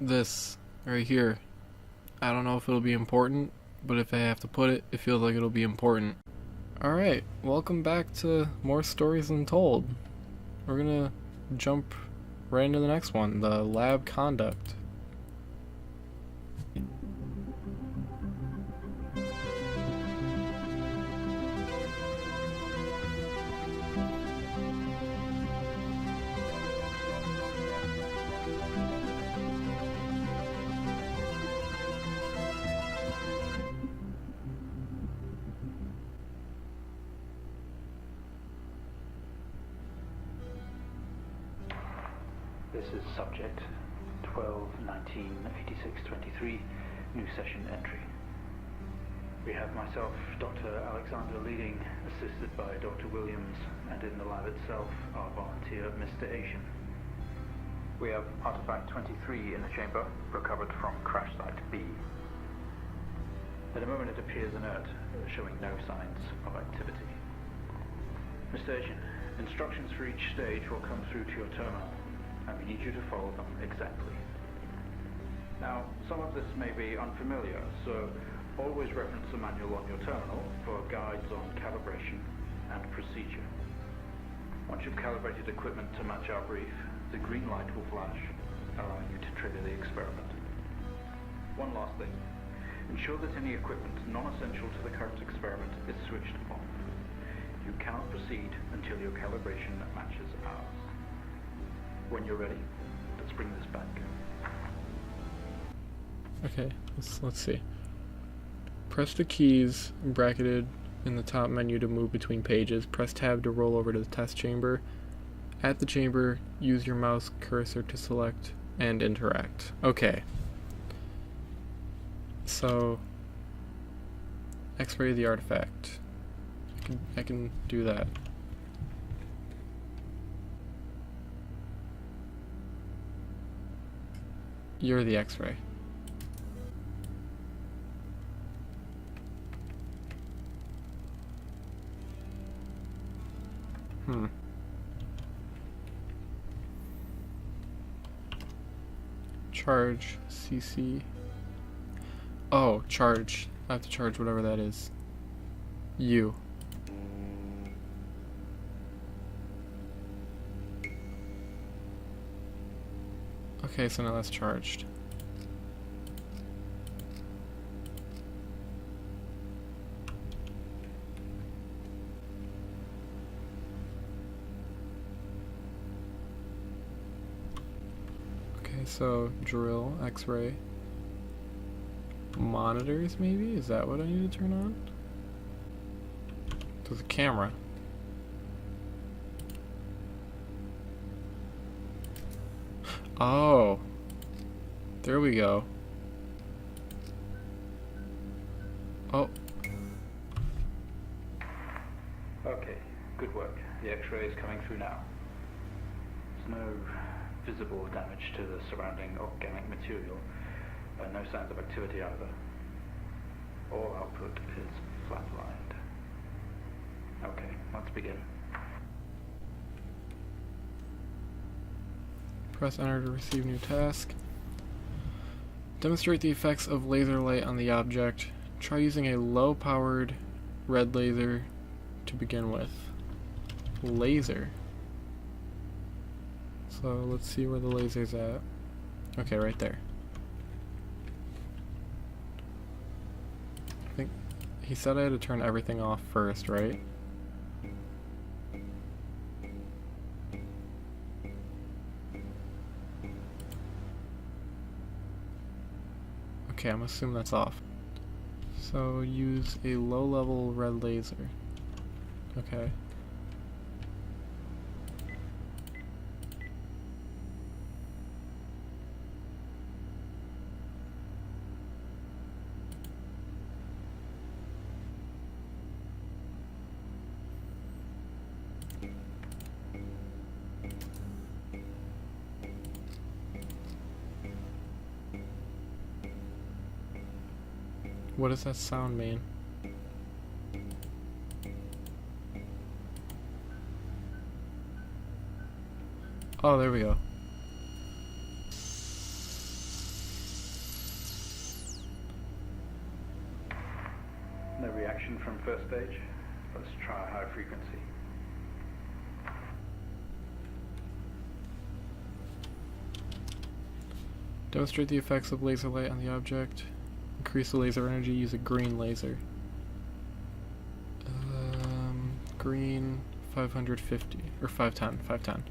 this right here. I don't know if it'll be important, but if I have to put it, it feels like it'll be important. Alright, welcome back to more stories Untold. We're gonna jump right into the next one, the lab conduct. This is subject 12-19-86-23, new session entry. We have myself, Dr. Alexander leading, assisted by Dr. Williams, and in the lab itself, our volunteer, Mr. Asian. We have artifact 23 in the chamber, recovered from crash site B. At the moment it appears inert, showing no signs of activity. Mr. Asian, instructions for each stage will come through to your terminal, and we need you to follow them exactly. Now, some of this may be unfamiliar, so always reference the manual on your terminal for guides on calibration and procedure. Once you've calibrated equipment to match our brief, the green light will flash, allowing you to trigger the experiment. One last thing. Ensure that any equipment non-essential to the current experiment is switched off. You cannot proceed until your calibration matches ours. When you're ready, let's bring this back. Okay, let's see. Press the keys bracketed in the top menu to move between pages. Press tab to roll over to the test chamber. At the chamber, use your mouse cursor to select and interact. Okay. So, X-ray the artifact. I can do that. You're the X-ray. Charge CC. Oh, charge. I have to charge whatever that is. U. Okay, so now that's charged. Okay, so drill, X-ray. Monitors, maybe? Is that what I need to turn on? There's a camera. Oh, there we go. Oh. Okay, good work. The X-ray is coming through now. There's no visible damage to the surrounding organic material, and no signs of activity either. All output is flatlined. Okay, let's begin. Press enter to receive new task. Demonstrate the effects of laser light on the object. Try using a low-powered red laser to begin with. Laser. So let's see where the laser's at. Okay, right there. I think he said I had to turn everything off first, right? Okay, I'm assuming that's off. So use a low-level red laser. Okay. What does that sound mean? Oh, there we go. reaction from first stage. Let's try high frequency. Demonstrate the effects of laser light on the object. Increase the laser energy, use a green laser. Green 550 or 510, 510.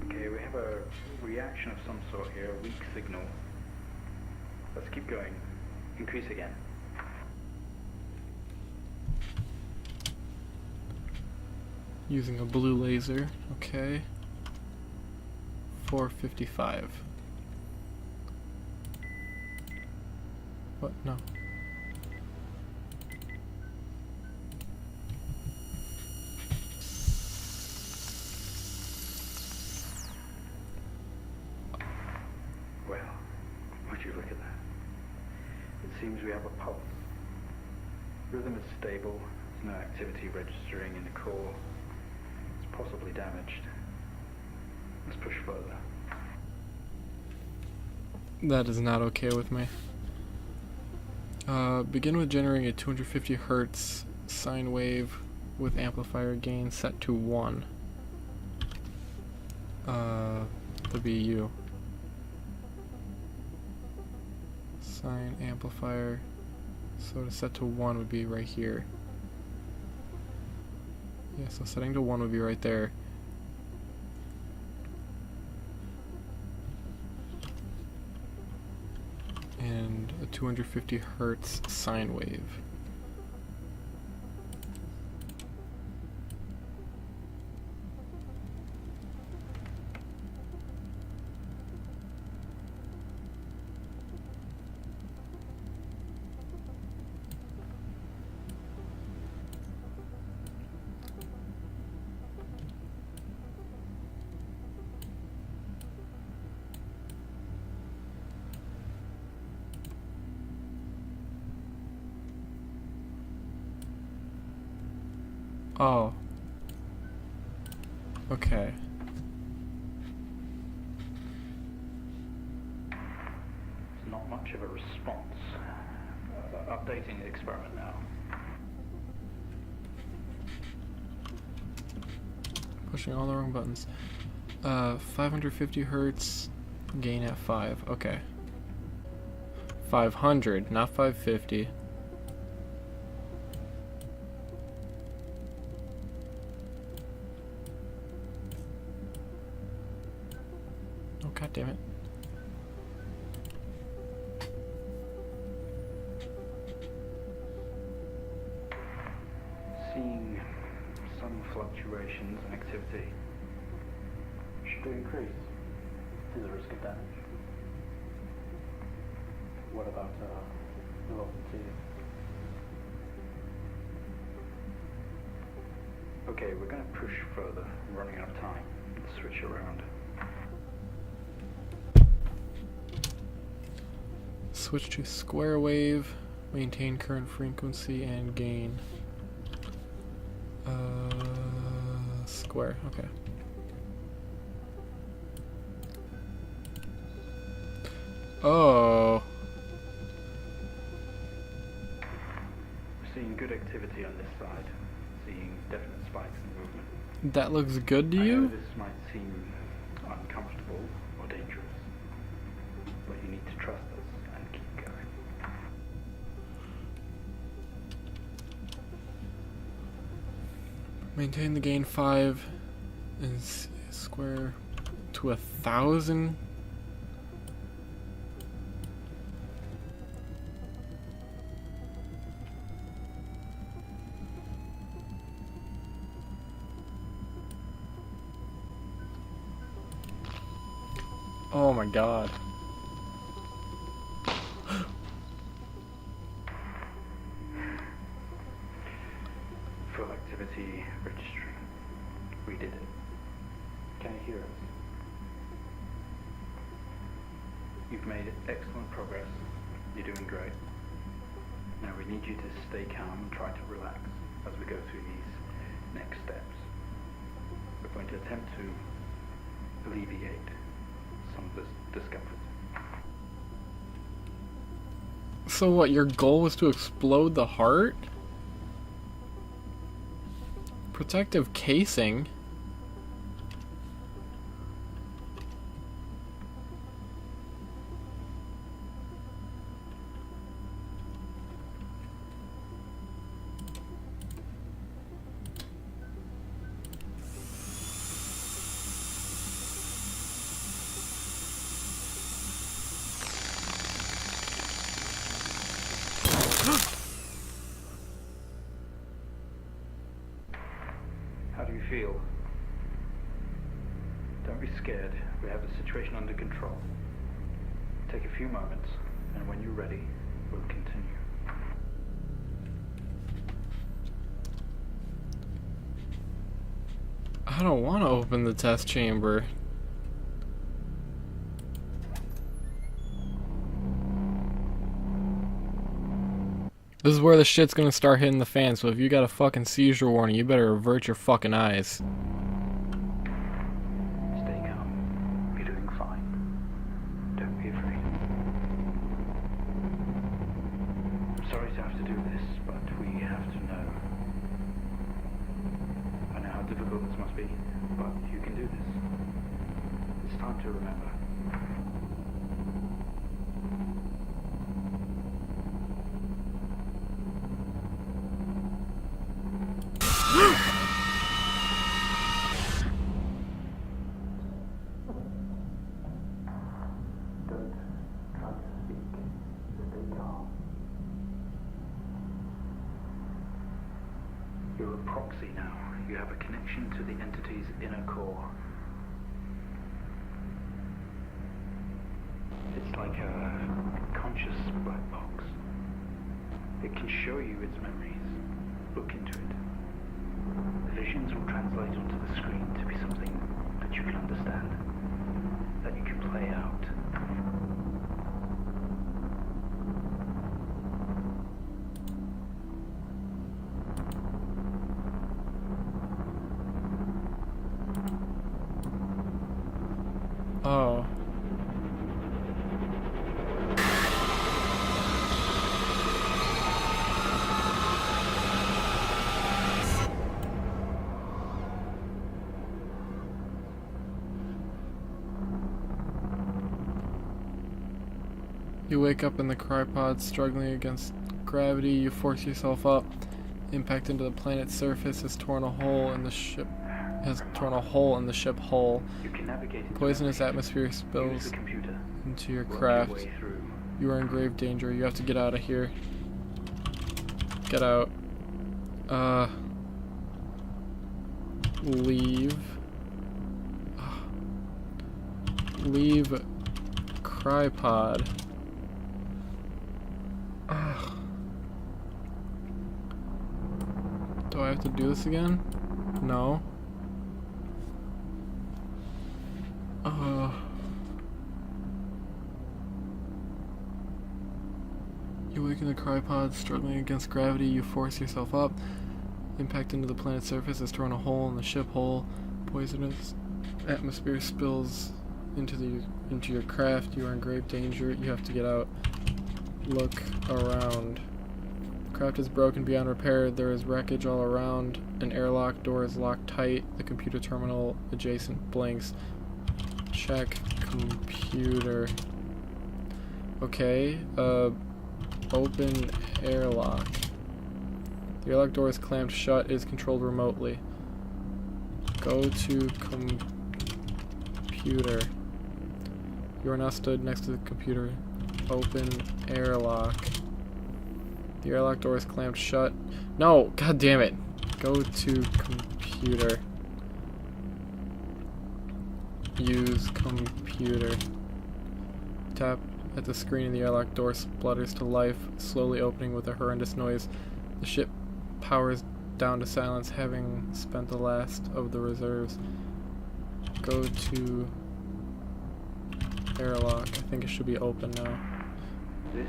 Okay, we have a reaction of some sort here, a weak signal. Let's keep going. Increase again. Using a blue laser, okay. 455. What? No. Well, would you look at that? It seems we have a pulse. Rhythm is stable, there's no activity registering in the core. It's possibly damaged. Let's push further. That is not okay with me. Begin with generating a 250 Hertz sine wave with amplifier gain set to 1. The BU. Sine amplifier. So to set to 1 would be right here. Yeah, so setting to 1 would be right there. And a 250 Hertz sine wave. Oh. Okay. There's not much of a response. Updating the experiment now. Pushing all the wrong buttons. 550 Hertz, gain at 5. Okay. 500, not 550. Oh, god damn it. Seeing some fluctuations in activity. Should they increase? Is there a risk of damage? What about velocity? Okay, we're going to push further. We're running out of time. Let's switch around. Switch to square wave, maintain current frequency and gain. Square, okay. Oh. We're seeing good activity on this side. Seeing definite spikes in movement. That looks good to I know you? this might seem uncomfortable or dangerous, but you need to trust us and keep going. Maintain the gain 5 and square to 1,000. Oh my god. Full activity registering. We did it. Can you hear us? You've made excellent progress. You're doing great. Now we need you to stay calm and try to relax as we go through these next steps. We're going to attempt to alleviate some of this discomfort. So what, your goal was to explode the heart? Protective casing? How do you feel? Don't be scared. We have the situation under control. Take a few moments, and when you're ready, we'll continue. I don't want to open the test chamber. This is where the shit's gonna start hitting the fan, so if you got a fucking seizure warning, you better avert your fucking eyes. Stay calm. You're doing fine. Don't be afraid. I'm sorry to have to do this, but we have to know. I know how difficult this must be, but you can do this. It's time to remember. Don't try to speak. Stay calm. You're a proxy now. You have a connection to the entity's inner core. It's like a conscious black box. It can show you its memories. Look into it. The visions will translate onto the screen to be something that you can understand, that you can play out. Oh. You wake up in the cryopod, struggling against gravity. You force yourself up. Impact into the planet's surface has torn a hole in the ship. Hull. You can navigate into Poisonous memories. atmosphere Use spills the computer. into your Work craft. your way through. You are in grave danger. You have to get out of here. Get out. Leave. Leave cryopod. Do I have to do this again? No. You wake in the cryopod, struggling against gravity. You force yourself up. Impact into the planet's surface has torn a hole in the ship hull. Poisonous atmosphere spills into your craft. You are in grave danger. You have to get out. Look around. The craft is broken beyond repair. There is wreckage all around. An airlock door is locked tight. The computer terminal adjacent blinks. Check computer. Okay, open airlock. The airlock door is clamped shut. It is controlled remotely. Go to computer. You are now stood next to the computer. Open airlock. The airlock door is clamped shut. No! God damn it! Go to computer. Use computer. Tap at the screen and the airlock door splutters to life, slowly opening with a horrendous noise. The ship powers down to silence, having spent the last of the reserves. Go to airlock. I think it should be open now. This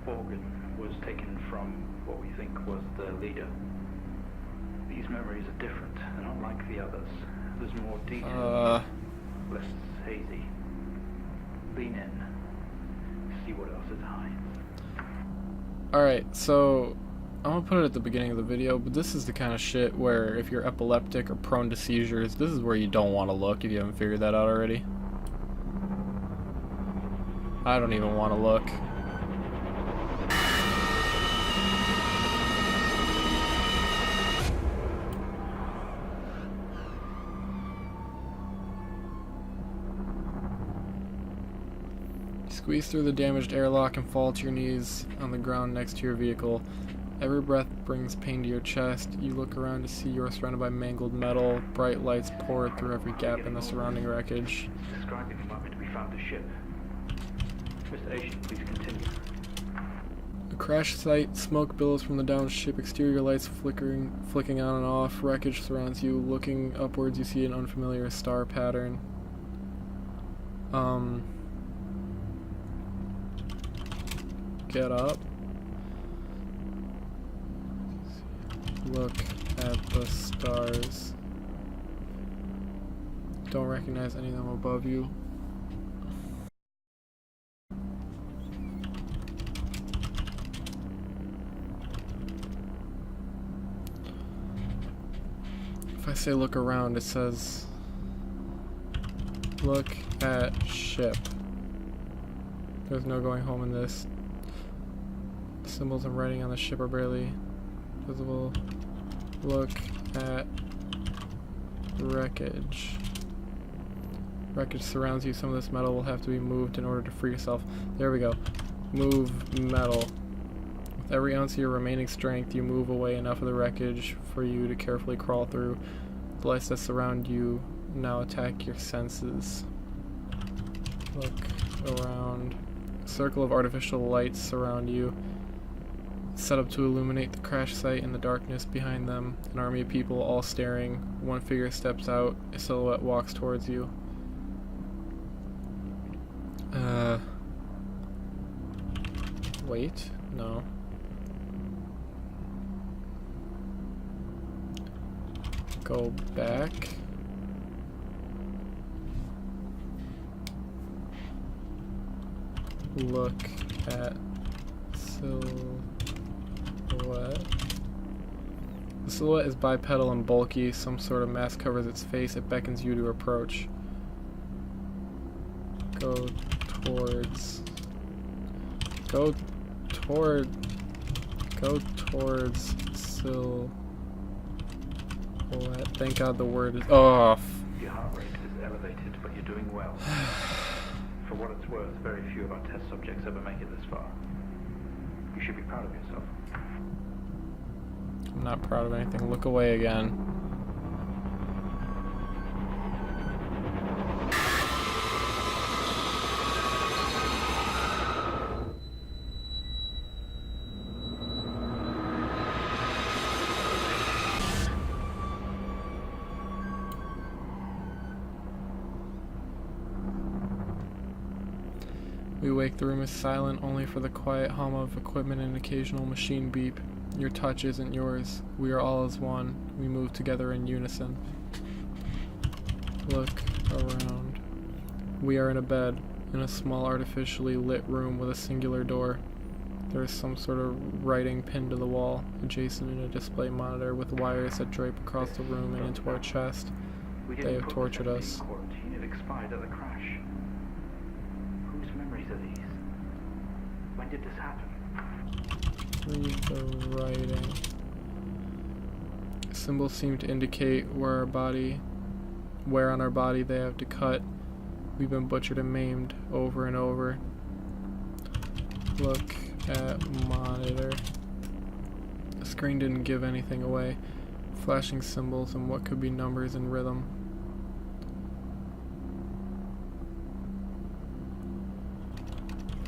organ was taken from what we think was the leader. These memories are different. They're not like the others. There's more detail. Less hazy. Lean in. See what else it hides. Alright, so I'm gonna put it at the beginning of the video, but this is the kind of shit where if you're epileptic or prone to seizures, this is where you don't want to look if you haven't figured that out already. I don't even want to look. Squeeze through the damaged airlock and fall to your knees on the ground next to your vehicle. Every breath brings pain to your chest. You look around to see you are surrounded by mangled metal. Bright lights pour through every gap in the surrounding wreckage. Describing the moment we found the ship. Mr. Asian, please continue. A crash site, smoke billows from the downed ship, exterior lights flicking on and off. Wreckage surrounds you. Looking upwards, you see an unfamiliar star pattern. Get up. Look at the stars. Don't recognize any of them above you. If I say look around, it says look at ship. There's no going home in this. Symbols and writing on the ship are barely visible. Look at wreckage. Wreckage surrounds you. Some of this metal will have to be moved in order to free yourself. There we go. Move metal. With every ounce of your remaining strength, you move away enough of the wreckage for you to carefully crawl through. The lights that surround you now attack your senses. Look around. A circle of artificial lights surround you, set up to illuminate the crash site. In the darkness behind them, an army of people all staring. One figure steps out. A silhouette walks towards you. Wait, no. Go back. Look at silhouette. The silhouette is bipedal and bulky. Some sort of mask covers its face. It beckons you to approach. Go towards silhouette. Thank God the word is off. Your heart rate is elevated, but you're doing well. For what it's worth, very few of our test subjects ever make it this far. You should be proud of yourself. I'm not proud of anything. Look away again. We wake. The room is silent, only for the quiet hum of equipment and occasional machine beep. Your touch isn't yours. We are all as one. We move together in unison. Look around. We are in a bed, in a small artificially lit room with a singular door. There is some sort of writing pinned to the wall, adjacent in a display monitor with wires that drape across the room and into our chest. They have tortured us. It expired at the crash. Whose memories are these? When did this happen? Read the writing. Symbols seem to indicate where on our body they have to cut. We've been butchered and maimed over and over. Look at monitor. The screen didn't give anything away. Flashing symbols and what could be numbers in rhythm.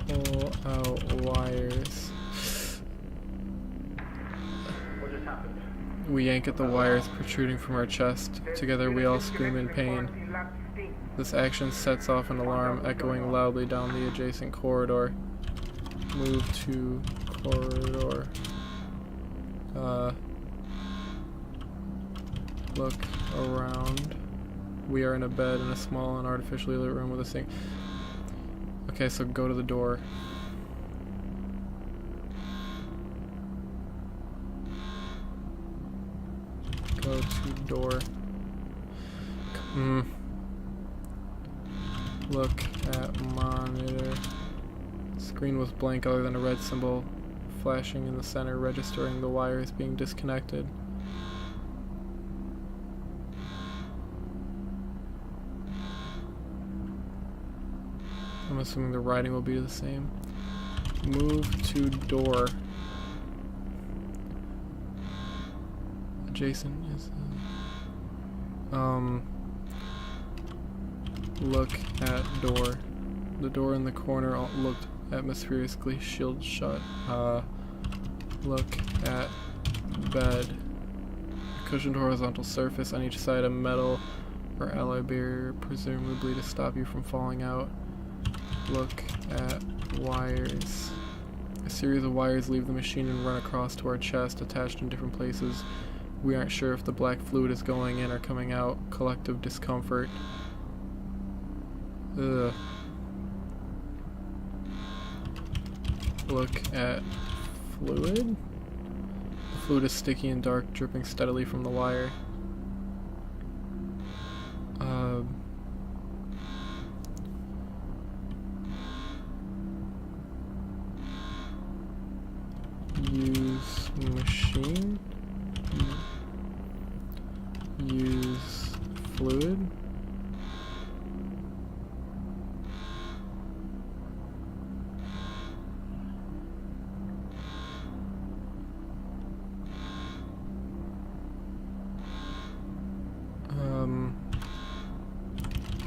Pull out wires. What just happened? We yank at the wires protruding from our chest. Together we all scream in pain. This action sets off an alarm echoing loudly down the adjacent corridor. Move to corridor. Look around. We are in a bed in a small and artificially lit room with a sink. Okay, so go to the door. Go to door. Look at monitor. Screen was blank other than a red symbol flashing in the center, registering the wires being disconnected. I'm assuming the writing will be the same. Move to door. Adjacent is look at door. The door in the corner looked atmospherically shielded shut. Look at bed. A cushioned horizontal surface on each side, a metal or alloy barrier, presumably to stop you from falling out. Look at wires. A series of wires leave the machine and run across to our chest, attached in different places. We aren't sure if the black fluid is going in or coming out. Collective discomfort. Ugh. Look at fluid. The fluid is sticky and dark, dripping steadily from the wire. Use machine. Use fluid.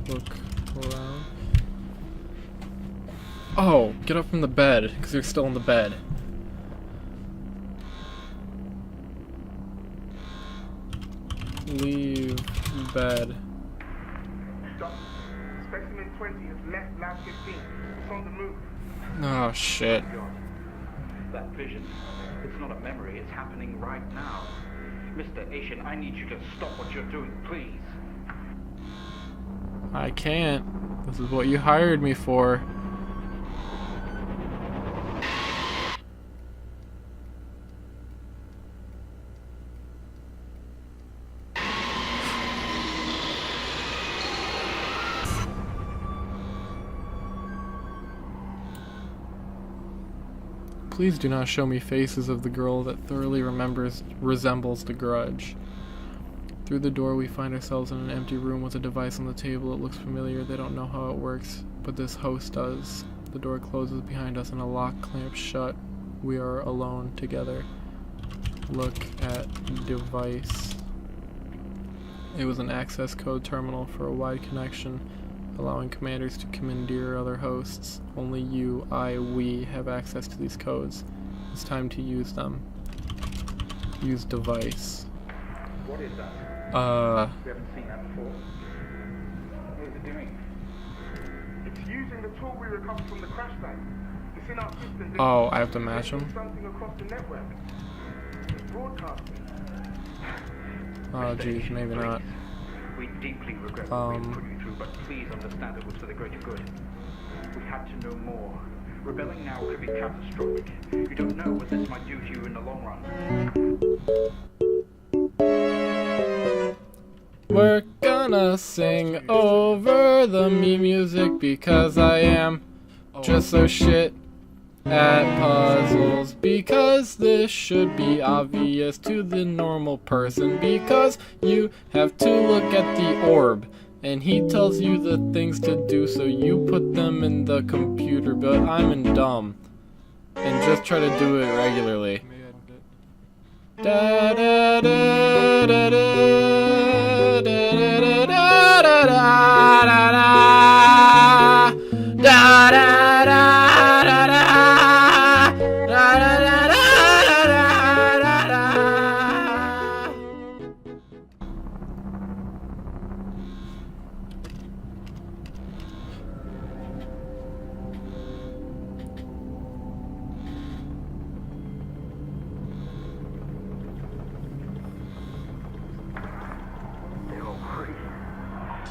Look around. Oh, get up from the bed, because you're still in the bed. Leave bed. Specimen 20 has left lab 15. It's on the move. Oh shit. God. That vision, it's not a memory, it's happening right now. Mr. Asian, I need you to stop what you're doing, please. I can't. This is what you hired me for. Please do not show me faces of the girl that thoroughly resembles the Grudge. Through the door we find ourselves in an empty room with a device on the table. It looks familiar. They don't know how it works, but this host does. The door closes behind us and a lock clamps shut. We are alone together. Look at device. It was an access code terminal for a wide connection, allowing commanders to commandeer other hosts. Only you, we have access to these codes. It's time to use them. Use device. What is that? We haven't seen that before. What is it doing? It's using the tool we recovered from the crash site. It's in our system. Oh, I have to match them? Something across the network. It's broadcasting. Oh, geez, maybe not. We deeply regret what we put you through, but please understand it was for the greater good. We had to know more. Rebelling now could be catastrophic. You don't know what this might do to you in the long run. We're gonna sing over the me music because I am just so shit at puzzles. Because this should be obvious to the normal person. Because you have to look at the orb and he tells you the things to do, so you put them in the computer. But I'm in dumb and just try to do it regularly. Da da da da da da da da da da da da da da.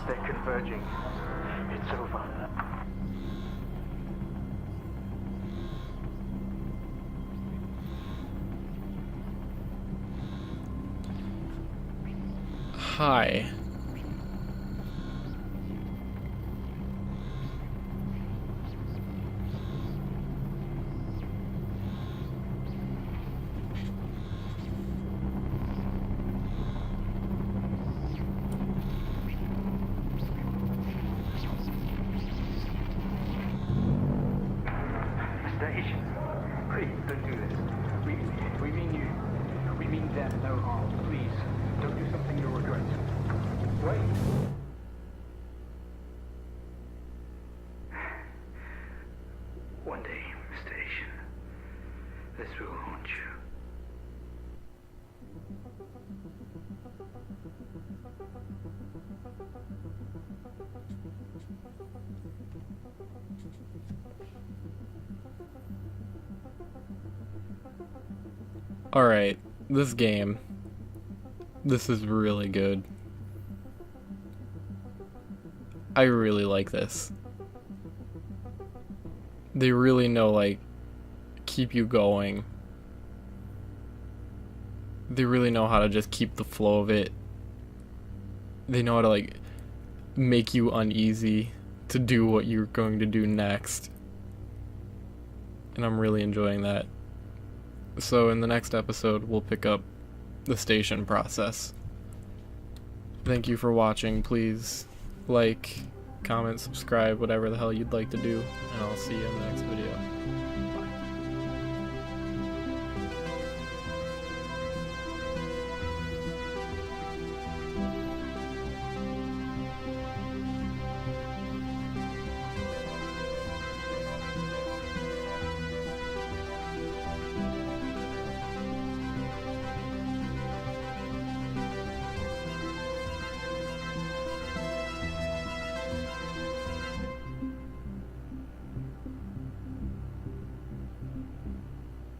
They're converging. It's over. Hi. Station. Please, don't do this. We mean you. We mean them no harm. Please, don't do something you'll regret. Wait. One day, Mr. Asian, this will haunt you. Alright, this game. This is really good. I really like this. They really know, like, keep you going. They really know how to just keep the flow of it. They know how to, like, make you uneasy to do what you're going to do next. And I'm really enjoying that. So in the next episode, we'll pick up the station process. Thank you for watching. Please like, comment, subscribe, whatever the hell you'd like to do, and I'll see you in the next video.